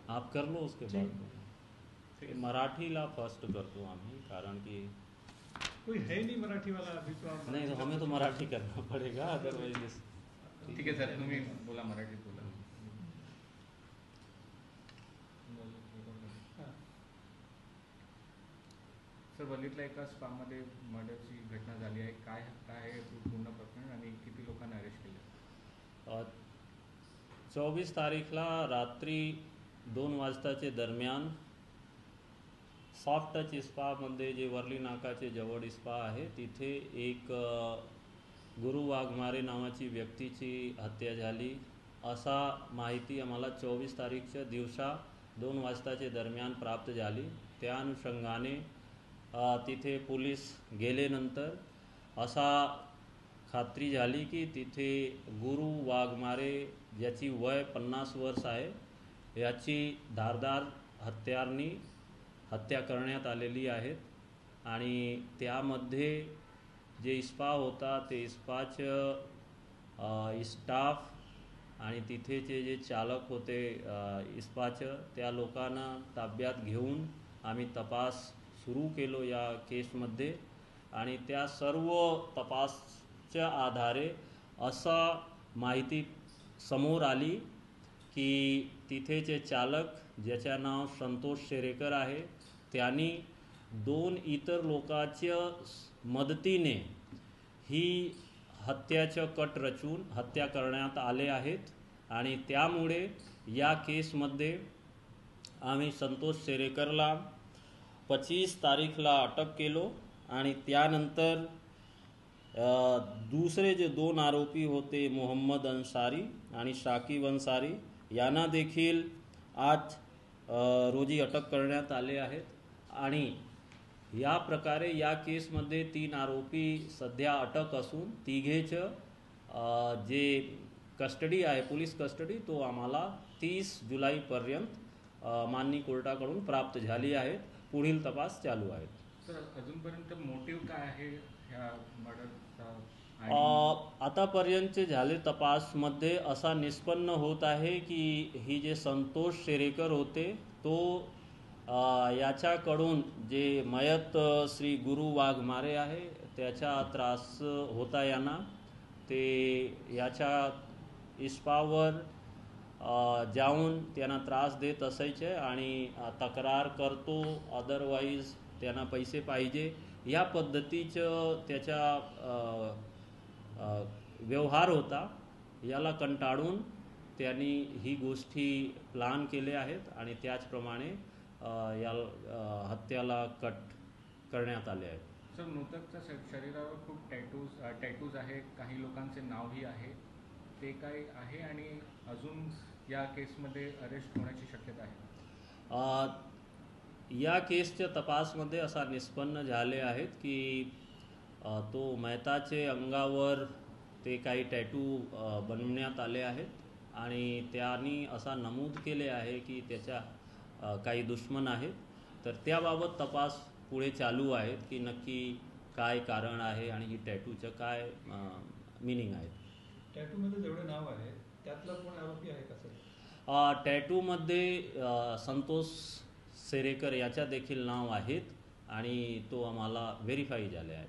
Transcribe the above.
आप कर लो उसके बाद में। मराठीला फर्स्ट करतो आम्ही, कारण कि कोई है नहीं मराठी वाला अभी तो आप नहीं, तो हमें तो मराठी करना पड़ेगा, अदरवाइज। ठीक है सर, तुम्ही बोला, मराठीत बोला। सर, वलीतला एका स्पामध्ये मर्डरची घटना झाली आहे, काय काय आहे पूर्ण प्रकरण आणि किती लोकांना अरेस्ट केलं? 24 तारीखला रात्री 2 वाजताचे दरम्यान सॉफ्ट टच इस्पामध्ये, जे वर्ली नाकाचे जवळ इस्पा आहे, तिथे एक गुरु वाघमारे नावाची व्यक्तीची हत्या झाली असा माहिती आम्हाला 24 तारीखच्या दिवसा 2 वाजताचे दरम्यान प्राप्त झाली। त्या अनुषंगाने तिथे पोलीस गेल्यानंतर असा खात्री झाली की तिथे गुरु वाघमारे, ज्याची वय 50 वर्ष आहे, याची धारदार हत्यारनी हत्या करण्यात आलेली आहे। आणि त्यामध्ये जे इस्पा होता ते इस्पाचं स्टाफ आणि तिथेचे जे चालक होते इस्पाचं, त्या लोकांना ताब्यात घेऊन आम्ही तपास सुरू केलो या केसमध्ये। आणि त्या सर्व तपासच्या आधारे असा माहिती समोर आली की तिथेचे चालक, ज्याचे नाव संतोष शेरेकर आहे, त्यांनी 2 इतर लोकांच्या मदतीने ही हत्याचं कट रचून हत्या करण्यात आले आहेत। आणि त्यामुळे या केसमध्ये आम्ही संतोष शेरेकरला 25 तारीखला अटक केलो। आणि त्यानंतर दुसरे जे 2 आरोपी होते, मोहम्मद अन्सारी आणि शाकिब अन्सारी, यांना देखील आज रोजी अटक करण्यात आले आहेत। आणि या प्रकारे या केसमध्ये 3 आरोपी सध्या अटक असून तिघेचं जे कस्टडी आहे, पोलीस कस्टडी, तो आम्हाला 30 जुलैपर्यंत माननीय कोर्टाकडून प्राप्त झाली आहे। पुढील तपास चालू आहे। सर, अजूनपर्यंत मोटिव्ह काय आहे ह्या मर्डरचा? आतापर्यंत झाले तपासमध्ये असा निष्पन्न होत आहे की ही जे संतोष शेरेकर होते, तो याच्याकडून जे मयत श्री गुरु वाघमारे आहे, त्याचा त्रास होता यांना, ते याच्या इस्पावर जाऊन त्यांना त्रास देत असायचे आणि तक्रार करतो, अदरवाईज त्यांना पैसे पाहिजे, या पद्धतीचं त्याचा व्यवहार होता। याला कंटाळून त्यांनी ही गोष्टी प्लान केले आहेत आणि त्याचप्रमाणे या हत्याला कट करण्यात आले आहेत। सर, मृतकच्या शरीरावर खूप टॅटूज आहे, काही लोकांचे नावही आहे, ते काय आहे आणि अजून या केसमध्ये अरेस्ट होण्याची शक्यता आहे? या केसच्या तपासमध्ये असा निष्पन्न झाले आहेत की तो मयताचे अंगावर ते काही टॅटू बनवण्यात आले आहेत आणि त्यांनी असा नमूद केले आहे की त्याच्या काही दुश्मन आहेत। तर त्याबाबत तपास पुढे चालू आहेत की नक्की काय कारण आहे आणि ही टॅटूचं काय मीनिंग आहे। टॅटूमध्ये जेवढे नाव आहे त्यातला कोण आरोपी आहे का सर? टॅटूमध्ये संतोष शेरेकर याच्या देखील नाव आहेत आणि तो आम्हाला व्हेरीफाई झाले आहे।